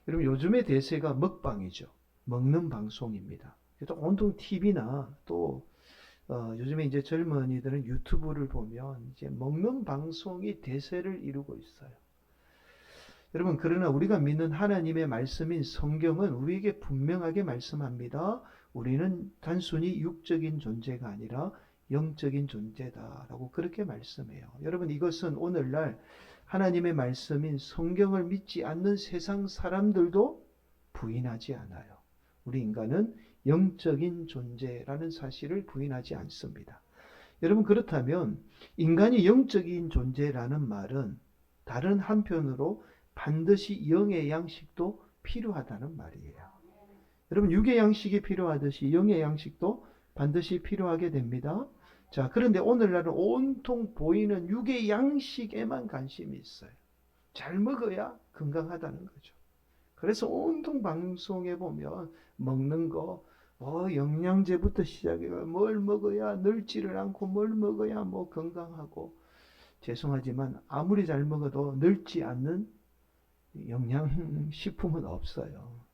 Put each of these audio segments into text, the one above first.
여러분 요즘의 대세가 먹방이죠. 먹는 방송입니다. 또 온통 TV나 또 요즘에 이제 젊은이들은 유튜브를 보면 이제 먹는 방송이 대세를 이루고 있어요. 여러분 그러나 우리가 믿는 하나님의 말씀인 성경은 우리에게 분명하게 말씀합니다. 우리는 단순히 육적인 존재가 아니라 영적인 존재다라고 그렇게 말씀해요. 여러분 이것은 오늘날 하나님의 말씀인 성경을 믿지 않는 세상 사람들도 부인하지 않아요. 우리 인간은 영적인 존재라는 사실을 부인하지 않습니다. 여러분 그렇다면 인간이 영적인 존재라는 말은 다른 한편으로 반드시 영의 양식도 필요하다는 말이에요. 여러분 육의 양식이 필요하듯이 영의 양식도 반드시 필요하게 됩니다. 자, 그런데 오늘날은 온통 보이는 육의 양식에만 관심이 있어요. 잘 먹어야 건강하다는 거죠. 그래서 온통 방송에 보면 먹는 거, 영양제부터 시작해 뭘 먹어야 늙지를 않고 뭘 먹어야 뭐 건강하고 죄송하지만 아무리 잘 먹어도 늙지 않는 영양식품은 없어요.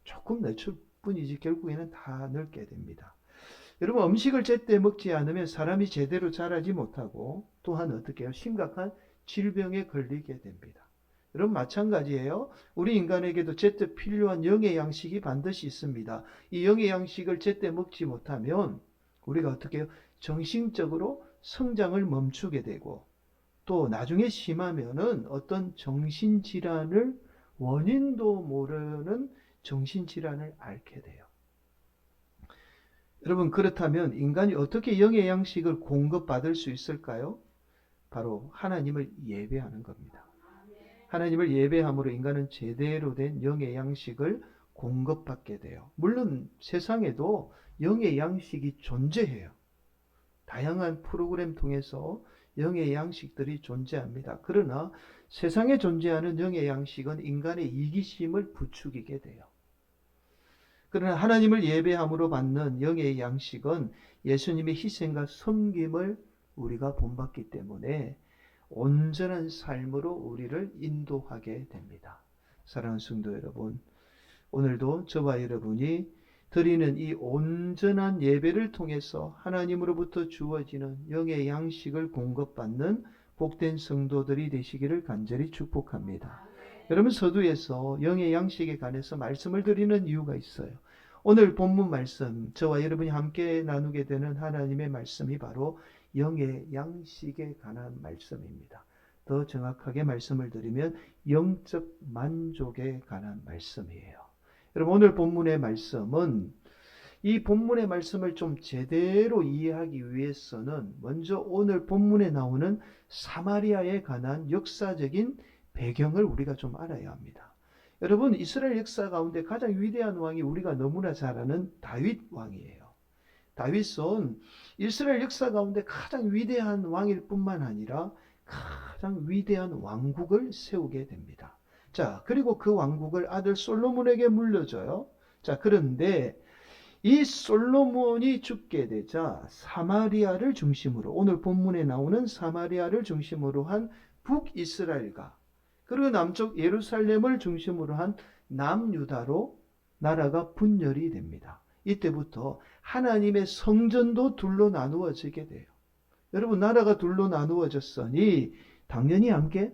조금 늦출 뿐이지 결국에는 다 늙게 됩니다. 여러분 음식을 제때 먹지 않으면 사람이 제대로 자라지 못하고 또한 어떻게 해요? 심각한 질병에 걸리게 됩니다. 여러분 마찬가지예요. 우리 인간에게도 제때 필요한 영의 양식이 반드시 있습니다. 이 영의 양식을 제때 먹지 못하면 우리가 어떻게 해요? 정신적으로 성장을 멈추게 되고 또 나중에 심하면은 어떤 정신질환을 원인도 모르는 정신질환을 앓게 돼요. 여러분 그렇다면 인간이 어떻게 영의 양식을 공급받을 수 있을까요? 바로 하나님을 예배하는 겁니다. 하나님을 예배함으로 인간은 제대로 된 영의 양식을 공급받게 돼요. 물론 세상에도 영의 양식이 존재해요. 다양한 프로그램 통해서 영의 양식들이 존재합니다. 그러나 세상에 존재하는 영의 양식은 인간의 이기심을 부추기게 돼요. 그러나 하나님을 예배함으로 받는 영의 양식은 예수님의 희생과 섬김을 우리가 본받기 때문에 온전한 삶으로 우리를 인도하게 됩니다. 사랑하는 성도 여러분, 오늘도 저와 여러분이 드리는 이 온전한 예배를 통해서 하나님으로부터 주어지는 영의 양식을 공급받는 복된 성도들이 되시기를 간절히 축복합니다. 여러분 서두에서 영의 양식에 관해서 말씀을 드리는 이유가 있어요. 오늘 본문 말씀, 저와 여러분이 함께 나누게 되는 하나님의 말씀이 바로 영의 양식에 관한 말씀입니다. 더 정확하게 말씀을 드리면 영적 만족에 관한 말씀이에요. 여러분 오늘 본문의 말씀은 이 본문의 말씀을 좀 제대로 이해하기 위해서는 먼저 오늘 본문에 나오는 사마리아에 관한 역사적인 배경을 우리가 좀 알아야 합니다. 여러분 이스라엘 역사 가운데 가장 위대한 왕이 우리가 너무나 잘 아는 다윗 왕이에요. 다윗은 이스라엘 역사 가운데 가장 위대한 왕일 뿐만 아니라 가장 위대한 왕국을 세우게 됩니다. 자, 그리고 그 왕국을 아들 솔로몬에게 물려줘요. 자, 그런데 이 솔로몬이 죽게 되자 사마리아를 중심으로 오늘 본문에 나오는 사마리아를 중심으로 한 북이스라엘과 그리고 남쪽 예루살렘을 중심으로 한 남유다로 나라가 분열이 됩니다. 이때부터 하나님의 성전도 둘로 나누어지게 돼요. 여러분 나라가 둘로 나누어졌으니 당연히 함께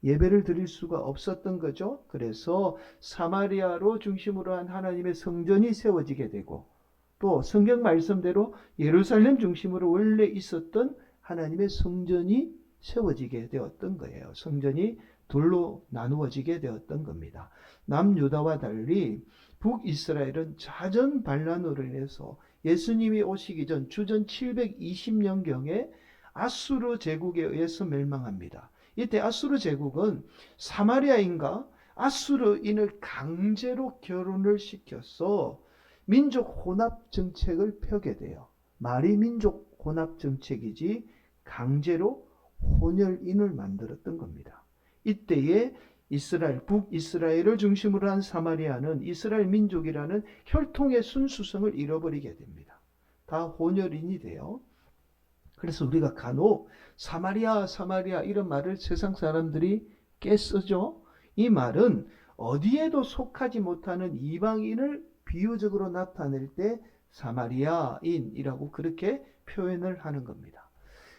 예배를 드릴 수가 없었던 거죠. 그래서 사마리아로 중심으로 한 하나님의 성전이 세워지게 되고 또 성경 말씀대로 예루살렘 중심으로 원래 있었던 하나님의 성전이 세워지게 되었던 거예요. 성전이 둘로 나누어지게 되었던 겁니다. 남유다와 달리 북이스라엘은 잦은 반란으로 인해서 예수님이 오시기 전 주전 720년경에 아수르 제국에 의해서 멸망합니다. 이때 아수르 제국은 사마리아인과 아수르인을 강제로 결혼을 시켜서 민족 혼합 정책을 펴게 돼요. 말이 민족 혼합 정책이지 강제로 혼혈인을 만들었던 겁니다. 이때에 이스라엘, 북이스라엘을 중심으로 한 사마리아는 이스라엘 민족이라는 혈통의 순수성을 잃어버리게 됩니다. 다 혼혈인이 돼요. 그래서 우리가 간혹 사마리아, 사마리아 이런 말을 세상 사람들이 깨쓰죠. 이 말은 어디에도 속하지 못하는 이방인을 비유적으로 나타낼 때 사마리아인이라고 그렇게 표현을 하는 겁니다.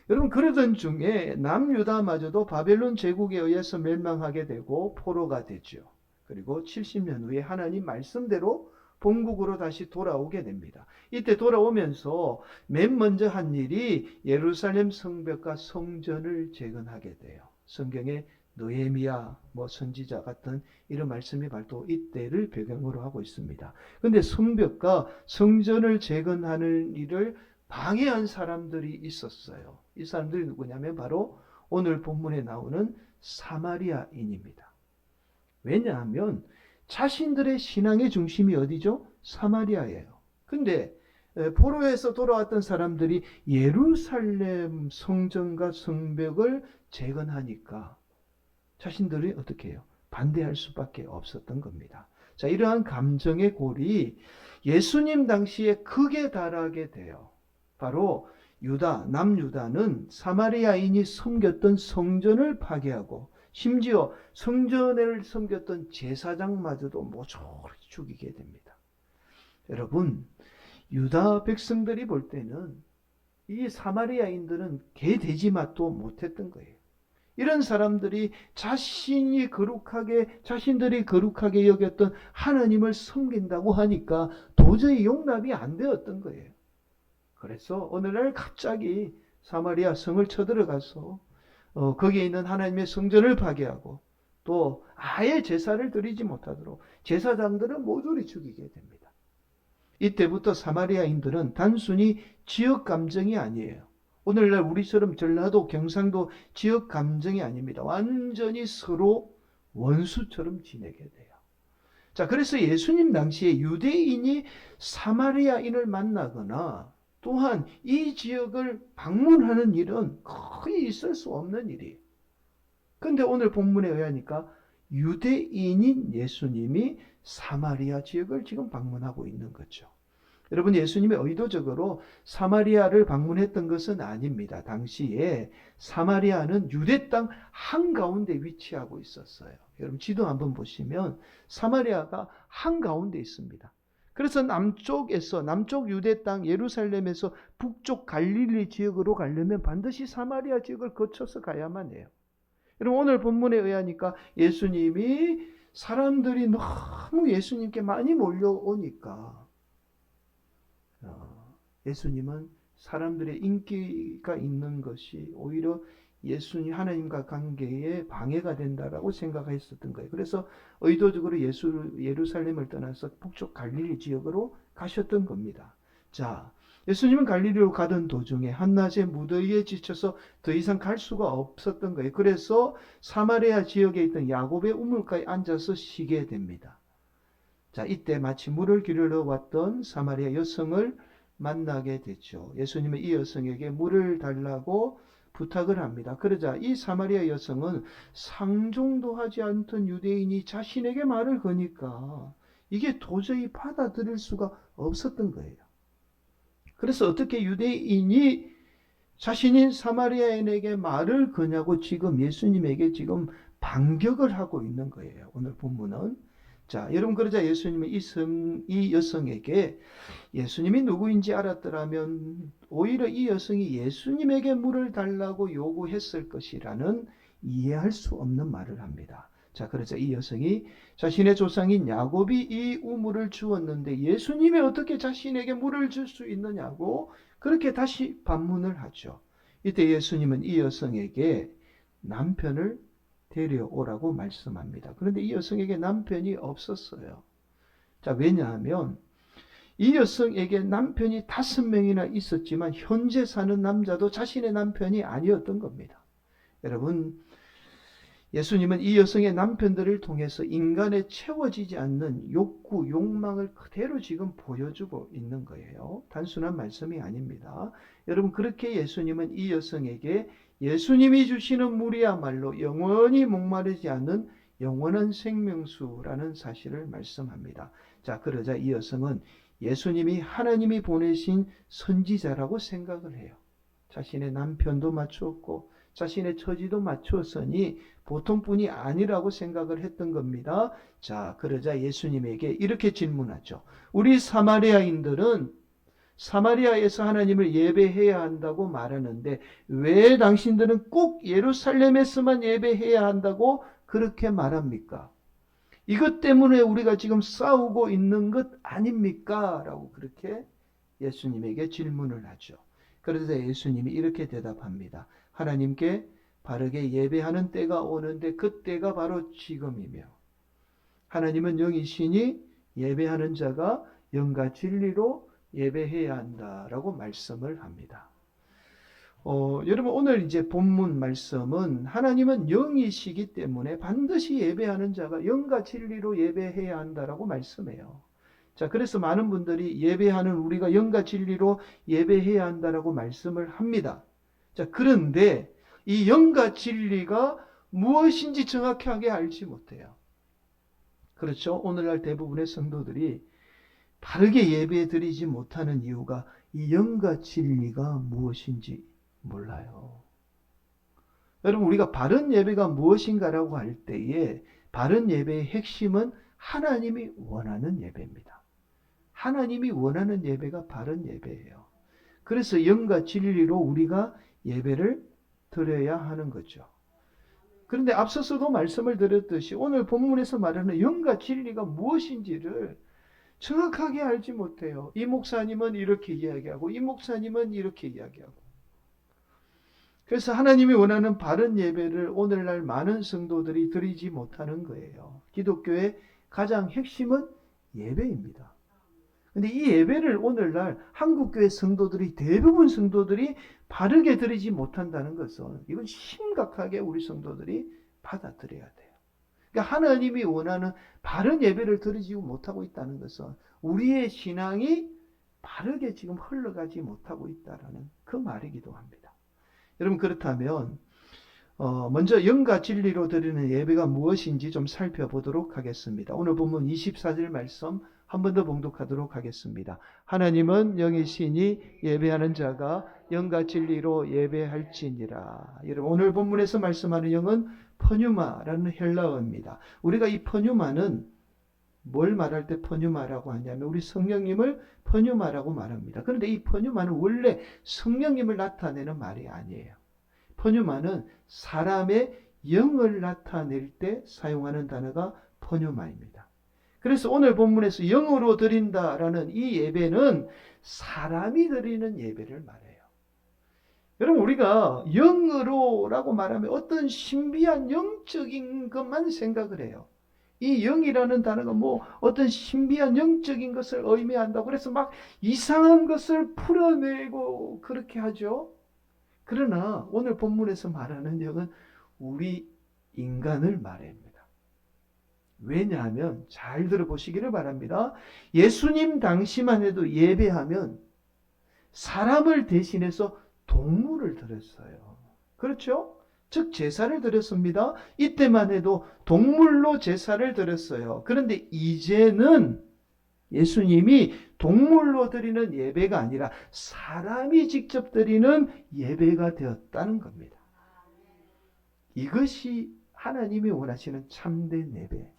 여러분, 그러던 중에 남유다마저도 바벨론 제국에 의해서 멸망하게 되고 포로가 되죠. 그리고 70년 후에 하나님 말씀대로 본국으로 다시 돌아오게 됩니다. 이때 돌아오면서 맨 먼저 한 일이 예루살렘 성벽과 성전을 재건하게 돼요. 성경에 느헤미야 선지자 같은 이런 말씀이 바로 이때를 배경으로 하고 있습니다. 그런데 성벽과 성전을 재건하는 일을 방해한 사람들이 있었어요. 이 사람들이 누구냐면 바로 오늘 본문에 나오는 사마리아인입니다. 왜냐하면 자신들의 신앙의 중심이 어디죠? 사마리아예요. 근데 포로에서 돌아왔던 사람들이 예루살렘 성전과 성벽을 재건하니까 자신들이 어떻게 해요? 반대할 수밖에 없었던 겁니다. 자, 이러한 감정의 골이 예수님 당시에 극에 달하게 돼요. 바로 남유다는 사마리아인이 섬겼던 성전을 파괴하고 심지어 성전을 섬겼던 제사장마저도 모조리 죽이게 됩니다. 여러분, 유다 백성들이 볼 때는 이 사마리아인들은 개 돼지 맛도 못했던 거예요. 이런 사람들이 자신들이 거룩하게 여겼던 하나님을 섬긴다고 하니까 도저히 용납이 안 되었던 거예요. 그래서 오늘날 갑자기 사마리아 성을 쳐들어가서 거기에 있는 하나님의 성전을 파괴하고 또 아예 제사를 드리지 못하도록 제사장들은 모조리 죽이게 됩니다. 이때부터 사마리아인들은 단순히 지역 감정이 아니에요. 오늘날 우리처럼 전라도, 경상도 지역 감정이 아닙니다. 완전히 서로 원수처럼 지내게 돼요. 자, 그래서 예수님 당시에 유대인이 사마리아인을 만나거나 또한 이 지역을 방문하는 일은 거의 있을 수 없는 일이에요. 그런데 오늘 본문에 의하니까 유대인인 예수님이 사마리아 지역을 지금 방문하고 있는 거죠. 여러분, 예수님이 의도적으로 사마리아를 방문했던 것은 아닙니다. 당시에 사마리아는 유대 땅 한가운데 위치하고 있었어요. 여러분, 지도 한번 보시면 사마리아가 한가운데 있습니다. 그래서 남쪽 유대 땅 예루살렘에서 북쪽 갈릴리 지역으로 가려면 반드시 사마리아 지역을 거쳐서 가야만 해요. 여러분, 오늘 본문에 의하니까 예수님이 사람들이 너무 예수님께 많이 몰려오니까 예수님은 사람들의 인기가 있는 것이 오히려 예수님 하나님과 관계에 방해가 된다라고 생각했었던 거예요. 그래서 의도적으로 예루살렘을 떠나서 북쪽 갈릴리 지역으로 가셨던 겁니다. 자, 예수님은 갈릴리로 가던 도중에 한낮에 무더위에 지쳐서 더 이상 갈 수가 없었던 거예요. 그래서 사마리아 지역에 있던 야곱의 우물가에 앉아서 쉬게 됩니다. 자, 이때 마치 물을 기르러 왔던 사마리아 여성을 만나게 됐죠. 예수님은 이 여성에게 물을 달라고 부탁을 합니다. 그러자 이 사마리아 여성은 상종도 하지 않던 유대인이 자신에게 말을 거니까 이게 도저히 받아들일 수가 없었던 거예요. 그래서 어떻게 유대인이 자신인 사마리아인에게 말을 거냐고 지금 예수님에게 지금 반격을 하고 있는 거예요. 오늘 본문은. 자, 여러분, 그러자 예수님은 이 여성에게 예수님이 누구인지 알았더라면 오히려 이 여성이 예수님에게 물을 달라고 요구했을 것이라는 이해할 수 없는 말을 합니다. 자, 그러자 이 여성이 자신의 조상인 야곱이 이 우물을 주었는데 예수님이 어떻게 자신에게 물을 줄 수 있느냐고 그렇게 다시 반문을 하죠. 이때 예수님은 이 여성에게 남편을 데려오라고 말씀합니다. 그런데 이 여성에게 남편이 없었어요. 자, 왜냐하면 이 여성에게 남편이 5명이나 있었지만 현재 사는 남자도 자신의 남편이 아니었던 겁니다. 여러분, 예수님은 이 여성의 남편들을 통해서 인간의 채워지지 않는 욕구, 욕망을 그대로 지금 보여주고 있는 거예요. 단순한 말씀이 아닙니다. 여러분, 그렇게 예수님은 이 여성에게 예수님이 주시는 물이야말로 영원히 목마르지 않는 영원한 생명수라는 사실을 말씀합니다. 자, 그러자 이 여성은 예수님이 하나님이 보내신 선지자라고 생각을 해요. 자신의 남편도 맞추었고 자신의 처지도 맞추었으니 보통 분이 아니라고 생각을 했던 겁니다. 자, 그러자 예수님에게 이렇게 질문하죠. 우리 사마리아인들은 사마리아에서 하나님을 예배해야 한다고 말하는데 왜 당신들은 꼭 예루살렘에서만 예배해야 한다고 그렇게 말합니까? 이것 때문에 우리가 지금 싸우고 있는 것 아닙니까? 라고 그렇게 예수님에게 질문을 하죠. 그래서 예수님이 이렇게 대답합니다. 하나님께 바르게 예배하는 때가 오는데 그 때가 바로 지금이며 하나님은 영이시니 예배하는 자가 영과 진리로 예배해야 한다라고 말씀을 합니다. 여러분 오늘 이제 본문 말씀은 하나님은 영이시기 때문에 반드시 예배하는 자가 영과 진리로 예배해야 한다라고 말씀해요. 자, 그래서 많은 분들이 예배하는 우리가 영과 진리로 예배해야 한다라고 말씀을 합니다. 자, 그런데 이 영과 진리가 무엇인지 정확하게 알지 못해요. 그렇죠? 오늘날 대부분의 성도들이 바르게 예배 드리지 못하는 이유가 이 영과 진리가 무엇인지 몰라요. 여러분 우리가 바른 예배가 무엇인가라고 할 때에 바른 예배의 핵심은 하나님이 원하는 예배입니다. 하나님이 원하는 예배가 바른 예배예요. 그래서 영과 진리로 우리가 예배를 드려야 하는 거죠. 그런데 앞서서도 말씀을 드렸듯이 오늘 본문에서 말하는 영과 진리가 무엇인지를 정확하게 알지 못해요. 이 목사님은 이렇게 이야기하고 이 목사님은 이렇게 이야기하고. 그래서 하나님이 원하는 바른 예배를 오늘날 많은 성도들이 드리지 못하는 거예요. 기독교의 가장 핵심은 예배입니다. 근데 이 예배를 오늘날 한국교회 성도들이 대부분 성도들이 바르게 드리지 못한다는 것은 이건 심각하게 우리 성도들이 받아들여야 돼요. 그러니까 하나님이 원하는 바른 예배를 드리지 못하고 있다는 것은 우리의 신앙이 바르게 지금 흘러가지 못하고 있다는 그 말이기도 합니다. 여러분 그렇다면 먼저 영과 진리로 드리는 예배가 무엇인지 좀 살펴보도록 하겠습니다. 오늘 본문 24절 말씀 한 번 더 봉독하도록 하겠습니다. 하나님은 영이시니 예배하는 자가 영과 진리로 예배할지니라. 여러분 오늘 본문에서 말씀하는 영은 퍼뉴마라는 헬라어입니다. 우리가 이 퍼뉴마는 뭘 말할 때 퍼뉴마라고 하냐면 우리 성령님을 퍼뉴마라고 말합니다. 그런데 이 퍼뉴마는 원래 성령님을 나타내는 말이 아니에요. 퍼뉴마는 사람의 영을 나타낼 때 사용하는 단어가 퍼뉴마입니다. 그래서 오늘 본문에서 영으로 드린다라는 이 예배는 사람이 드리는 예배를 말해요. 여러분 우리가 영으로라고 말하면 어떤 신비한 영적인 것만 생각을 해요. 이 영이라는 단어가 뭐 어떤 신비한 영적인 것을 의미한다고 그래서 막 이상한 것을 풀어내고 그렇게 하죠. 그러나 오늘 본문에서 말하는 영은 우리 인간을 말합니다. 왜냐하면 잘 들어보시기를 바랍니다. 예수님 당시만 해도 예배하면 사람을 대신해서 동물을 드렸어요. 그렇죠? 즉 제사를 드렸습니다. 이때만 해도 동물로 제사를 드렸어요. 그런데 이제는 예수님이 동물로 드리는 예배가 아니라 사람이 직접 드리는 예배가 되었다는 겁니다. 이것이 하나님이 원하시는 참된 예배.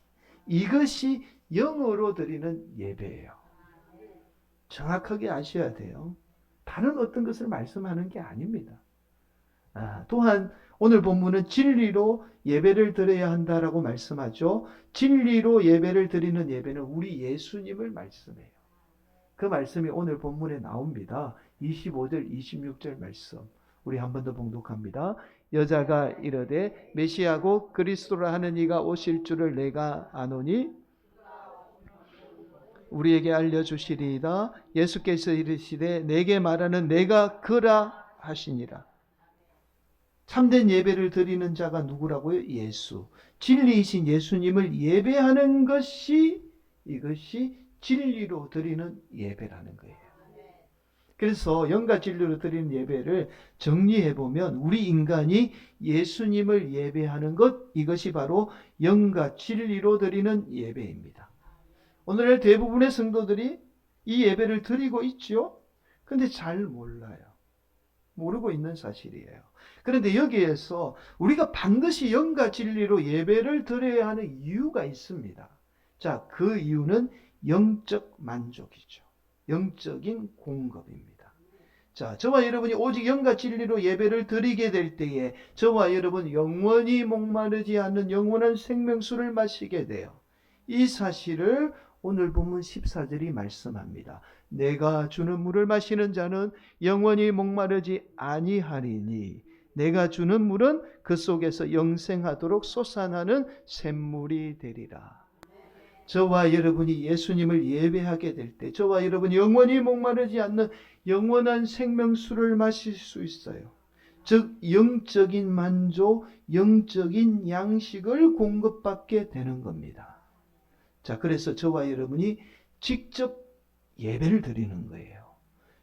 이것이 영으로 드리는 예배예요. 정확하게 아셔야 돼요. 다른 어떤 것을 말씀하는 게 아닙니다. 또한 오늘 본문은 진리로 예배를 드려야 한다라고 말씀하죠. 진리로 예배를 드리는 예배는 우리 예수님을 말씀해요. 그 말씀이 오늘 본문에 나옵니다. 25절, 26절 말씀. 우리 한 번 더 봉독합니다. 여자가 이르되 메시아고 그리스도라 하는 이가 오실 줄을 내가 아노니 우리에게 알려주시리이다. 예수께서 이르시되 내게 말하는 내가 그라 하시니라. 참된 예배를 드리는 자가 누구라고요? 예수. 진리이신 예수님을 예배하는 것이 이것이 진리로 드리는 예배라는 거예요. 그래서 영과 진리로 드리는 예배를 정리해보면 우리 인간이 예수님을 예배하는 것, 이것이 바로 영과 진리로 드리는 예배입니다. 오늘날 대부분의 성도들이 이 예배를 드리고 있죠. 근데 잘 몰라요. 모르고 있는 사실이에요. 그런데 여기에서 우리가 반드시 영과 진리로 예배를 드려야 하는 이유가 있습니다. 자, 그 이유는 영적 만족이죠. 영적인 공급입니다. 자, 저와 여러분이 오직 영과 진리로 예배를 드리게 될 때에 저와 여러분 영원히 목마르지 않는 영원한 생명수를 마시게 돼요. 이 사실을 오늘 본문 14절이 말씀합니다. 내가 주는 물을 마시는 자는 영원히 목마르지 아니하리니 내가 주는 물은 그 속에서 영생하도록 솟아나는 샘물이 되리라. 저와 여러분이 예수님을 예배하게 될 때 저와 여러분이 영원히 목마르지 않는 영원한 생명수를 마실 수 있어요. 즉 영적인 만족, 영적인 양식을 공급받게 되는 겁니다. 자, 그래서 저와 여러분이 직접 예배를 드리는 거예요.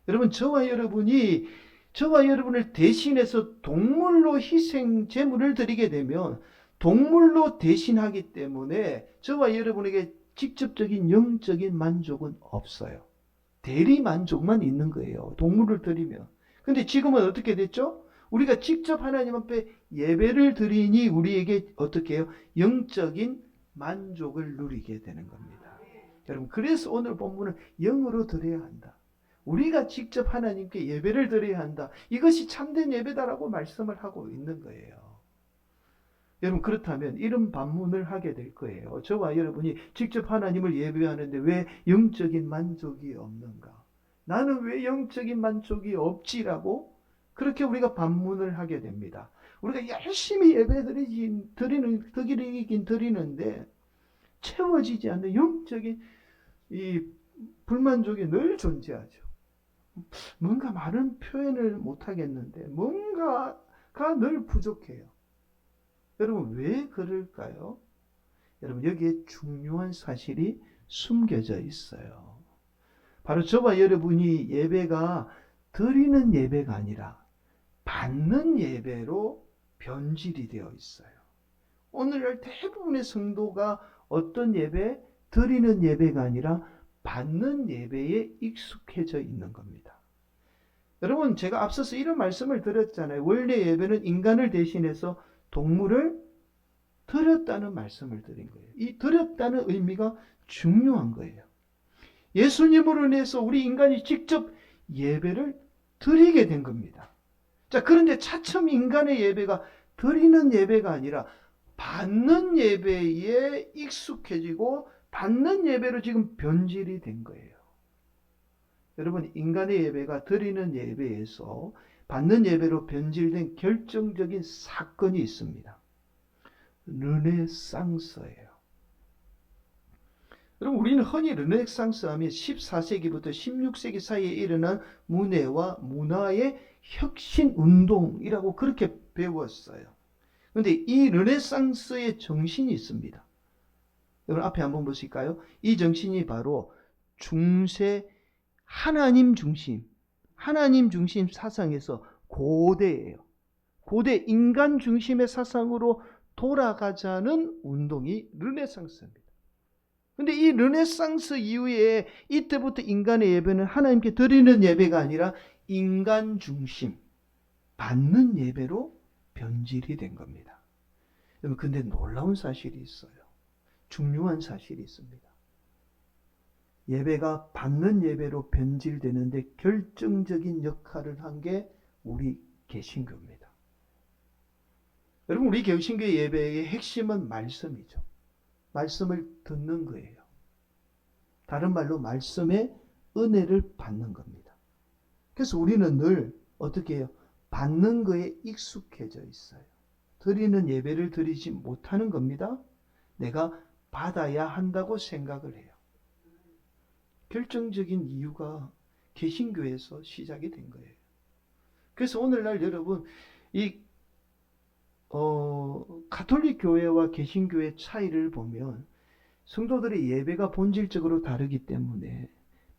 여러분, 저와 여러분을 대신해서 동물로 희생 제물을 드리게 되면 동물로 대신하기 때문에 저와 여러분에게 직접적인 영적인 만족은 없어요. 대리 만족만 있는 거예요. 동물을 드리면. 근데 지금은 어떻게 됐죠? 우리가 직접 하나님 앞에 예배를 드리니 우리에게 어떻게 해요? 영적인 만족을 누리게 되는 겁니다. 여러분, 그래서 오늘 본문은 영으로 드려야 한다. 우리가 직접 하나님께 예배를 드려야 한다. 이것이 참된 예배다라고 말씀을 하고 있는 거예요. 여러분, 그렇다면 이런 반문을 하게 될 거예요. 저와 여러분이 직접 하나님을 예배하는데 왜 영적인 만족이 없는가? 나는 왜 영적인 만족이 없지라고 그렇게 우리가 반문을 하게 됩니다. 우리가 열심히 드리긴 드리는데 채워지지 않는 영적인 이 불만족이 늘 존재하죠. 뭔가 말은 표현을 못하겠는데 뭔가가 늘 부족해요. 여러분, 왜 그럴까요? 여러분, 여기에 중요한 사실이 숨겨져 있어요. 바로 저와 여러분이 예배가 드리는 예배가 아니라 받는 예배로 변질이 되어 있어요. 오늘날 대부분의 성도가 어떤 예배? 드리는 예배가 아니라 받는 예배에 익숙해져 있는 겁니다. 여러분, 제가 앞서서 이런 말씀을 드렸잖아요. 원래 예배는 인간을 대신해서 동물을 드렸다는 말씀을 드린 거예요. 이 드렸다는 의미가 중요한 거예요. 예수님으로 인해서 우리 인간이 직접 예배를 드리게 된 겁니다. 자, 그런데 차츰 인간의 예배가 드리는 예배가 아니라 받는 예배에 익숙해지고 받는 예배로 지금 변질이 된 거예요. 여러분, 인간의 예배가 드리는 예배에서 받는 예배로 변질된 결정적인 사건이 있습니다. 르네상스예요. 여러분, 우리는 흔히 르네상스 하면 14세기부터 16세기 사이에 일어난 문예와 문화의 혁신 운동이라고 그렇게 배웠어요. 그런데 이 르네상스의 정신이 있습니다. 여러분, 앞에 한번 보실까요? 이 정신이 바로 중세 하나님 중심 사상에서 고대예요. 고대 인간 중심의 사상으로 돌아가자는 운동이 르네상스입니다. 근데 이 르네상스 이후에 이때부터 인간의 예배는 하나님께 드리는 예배가 아니라 인간 중심, 받는 예배로 변질이 된 겁니다. 여러분, 근데 놀라운 사실이 있어요. 중요한 사실이 있습니다. 예배가 받는 예배로 변질되는데 결정적인 역할을 한 게 우리 개신교입니다. 여러분, 우리 개신교 예배의 핵심은 말씀이죠. 말씀을 듣는 거예요. 다른 말로 말씀의 은혜를 받는 겁니다. 그래서 우리는 늘 어떻게 해요? 받는 거에 익숙해져 있어요. 드리는 예배를 드리지 못하는 겁니다. 내가 받아야 한다고 생각을 해요. 결정적인 이유가 개신교에서 시작이 된 거예요. 그래서 오늘날 여러분, 이 가톨릭 교회와 개신교의 차이를 보면 성도들의 예배가 본질적으로 다르기 때문에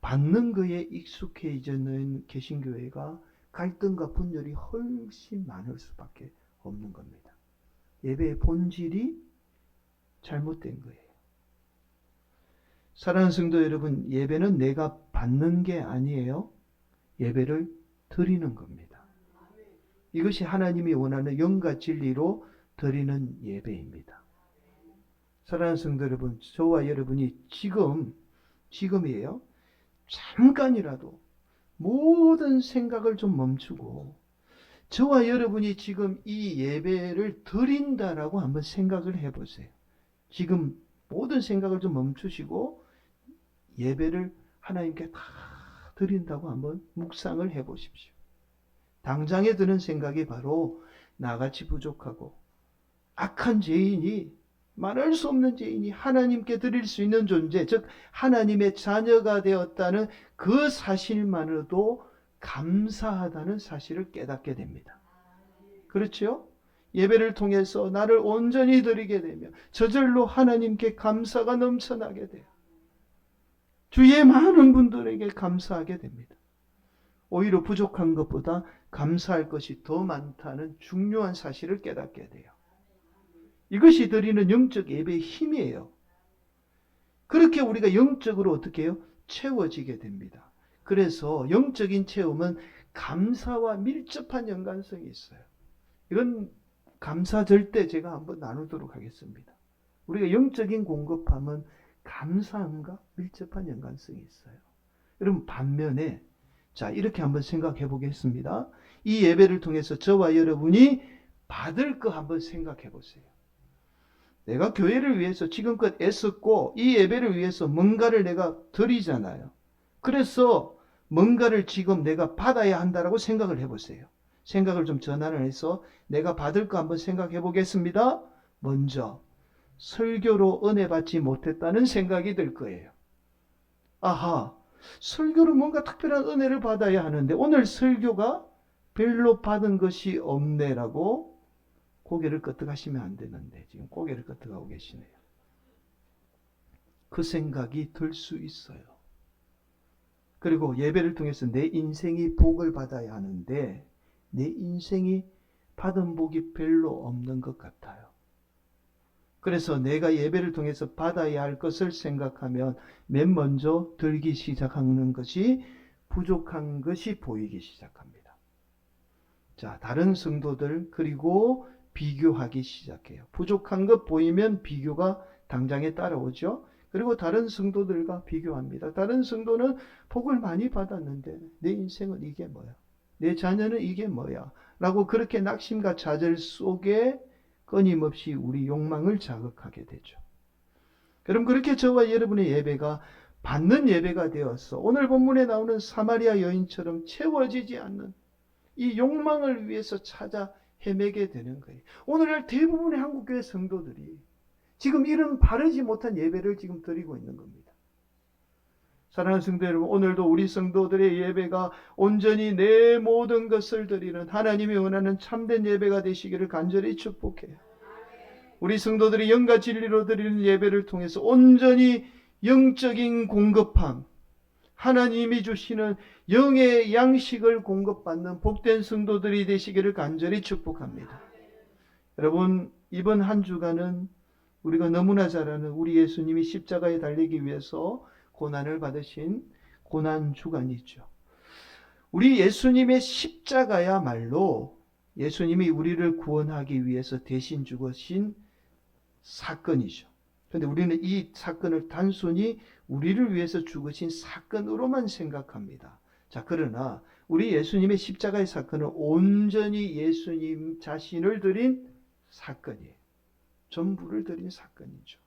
받는 거에 익숙해지는 개신교회가 갈등과 분열이 훨씬 많을 수밖에 없는 겁니다. 예배의 본질이 잘못된 거예요. 사랑하는 성도 여러분, 예배는 내가 받는 게 아니에요. 예배를 드리는 겁니다. 이것이 하나님이 원하는 영과 진리로 드리는 예배입니다. 사랑하는 성도 여러분, 저와 여러분이 지금이에요. 잠깐이라도 모든 생각을 좀 멈추고 저와 여러분이 지금 이 예배를 드린다라고 한번 생각을 해보세요. 지금 모든 생각을 좀 멈추시고 예배를 하나님께 다 드린다고 한번 묵상을 해보십시오. 당장에 드는 생각이 바로 나같이 부족하고 악한 죄인이, 말할 수 없는 죄인이 하나님께 드릴 수 있는 존재, 즉 하나님의 자녀가 되었다는 그 사실만으로도 감사하다는 사실을 깨닫게 됩니다. 그렇죠? 예배를 통해서 나를 온전히 드리게 되면 저절로 하나님께 감사가 넘쳐나게 돼요. 주위의 많은 분들에게 감사하게 됩니다. 오히려 부족한 것보다 감사할 것이 더 많다는 중요한 사실을 깨닫게 돼요. 이것이 드리는 영적 예배의 힘이에요. 그렇게 우리가 영적으로 어떻게 해요? 채워지게 됩니다. 그래서 영적인 체험은 감사와 밀접한 연관성이 있어요. 이건 감사절 때 제가 한번 나누도록 하겠습니다. 우리가 영적인 공급함은 감사함과 밀접한 연관성이 있어요. 여러분 반면에 자 이렇게 한번 생각해 보겠습니다. 이 예배를 통해서 저와 여러분이 받을 거 한번 생각해 보세요. 내가 교회를 위해서 지금껏 애썼고 이 예배를 위해서 뭔가를 내가 드리잖아요. 그래서 뭔가를 지금 내가 받아야 한다라고 생각을 해보세요. 생각을 좀 전환을 해서 내가 받을 거 한번 생각해 보겠습니다. 먼저 설교로 은혜 받지 못했다는 생각이 들 거예요. 아하, 설교로 뭔가 특별한 은혜를 받아야 하는데 오늘 설교가 별로 받은 것이 없네라고 고개를 끄덕하시면 안 되는데 지금 고개를 끄덕하고 계시네요. 그 생각이 들 수 있어요. 그리고 예배를 통해서 내 인생이 복을 받아야 하는데 내 인생이 받은 복이 별로 없는 것 같아요. 그래서 내가 예배를 통해서 받아야 할 것을 생각하면 맨 먼저 들기 시작하는 것이 부족한 것이 보이기 시작합니다. 자, 다른 성도들 그리고 비교하기 시작해요. 부족한 것 보이면 비교가 당장에 따라오죠. 그리고 다른 성도들과 비교합니다. 다른 성도는 복을 많이 받았는데 내 인생은 이게 뭐야? 내 자녀는 이게 뭐야? 라고 그렇게 낙심과 좌절 속에 끊임없이 우리 욕망을 자극하게 되죠. 그럼 그렇게 저와 여러분의 예배가 받는 예배가 되어서 오늘 본문에 나오는 사마리아 여인처럼 채워지지 않는 이 욕망을 위해서 찾아 헤매게 되는 거예요. 오늘날 대부분의 한국교회 성도들이 지금 이런 바르지 못한 예배를 지금 드리고 있는 겁니다. 사랑하는 성도 여러분, 오늘도 우리 성도들의 예배가 온전히 내 모든 것을 드리는 하나님이 원하는 참된 예배가 되시기를 간절히 축복해요. 우리 성도들이 영과 진리로 드리는 예배를 통해서 온전히 영적인 공급함, 하나님이 주시는 영의 양식을 공급받는 복된 성도들이 되시기를 간절히 축복합니다. 여러분, 이번 한 주간은 우리가 너무나 잘 아는 우리 예수님이 십자가에 달리기 위해서 고난을 받으신 고난 주간이죠. 우리 예수님의 십자가야말로 예수님이 우리를 구원하기 위해서 대신 죽으신 사건이죠. 그런데 우리는 이 사건을 단순히 우리를 위해서 죽으신 사건으로만 생각합니다. 자, 그러나 우리 예수님의 십자가의 사건은 온전히 예수님 자신을 드린 사건이에요. 전부를 드린 사건이죠.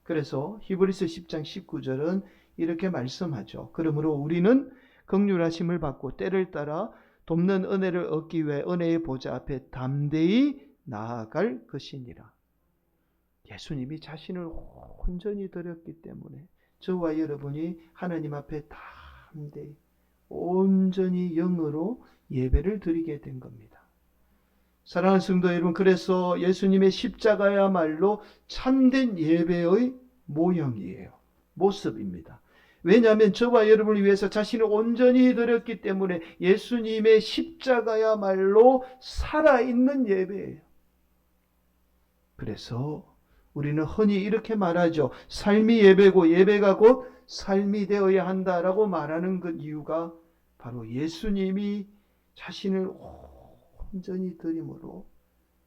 그래서 히브리서 10장 19절은 이렇게 말씀하죠. 그러므로 우리는 긍휼하심을 받고 때를 따라 돕는 은혜를 얻기 위해 은혜의 보좌 앞에 담대히 나아갈 것이니라. 예수님이 자신을 온전히 드렸기 때문에 저와 여러분이 하나님 앞에 담대히 온전히 영으로 예배를 드리게 된 겁니다. 사랑하는 성도 여러분, 그래서 예수님의 십자가야말로 참된 예배의 모형이에요. 모습입니다. 왜냐하면 저와 여러분을 위해서 자신을 온전히 드렸기 때문에 예수님의 십자가야말로 살아있는 예배예요. 그래서 우리는 흔히 이렇게 말하죠. 삶이 예배고 예배가 곧 삶이 되어야 한다라고 말하는 그 이유가 바로 예수님이 자신을 온전히 드림으로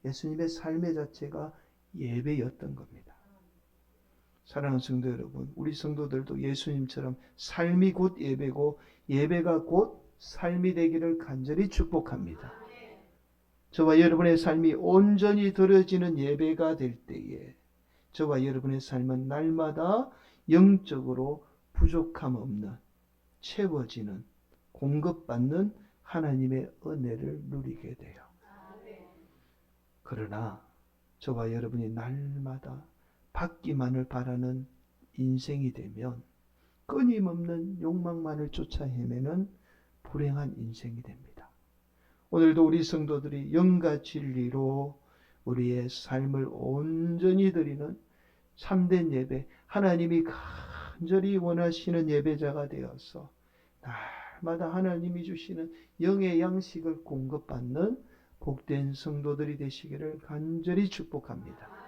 예수님의 삶의 자체가 예배였던 겁니다. 사랑하는 성도 여러분, 우리 성도들도 예수님처럼 삶이 곧 예배고 예배가 곧 삶이 되기를 간절히 축복합니다. 저와 여러분의 삶이 온전히 드려지는 예배가 될 때에 저와 여러분의 삶은 날마다 영적으로 부족함 없는, 채워지는, 공급받는 하나님의 은혜를 누리게 돼요. 그러나 저와 여러분이 날마다 받기만을 바라는 인생이 되면 끊임없는 욕망만을 쫓아 헤매는 불행한 인생이 됩니다. 오늘도 우리 성도들이 영과 진리로 우리의 삶을 온전히 드리는 참된 예배, 하나님이 간절히 원하시는 예배자가 되어서 날마다 하나님이 주시는 영의 양식을 공급받는 복된 성도들이 되시기를 간절히 축복합니다.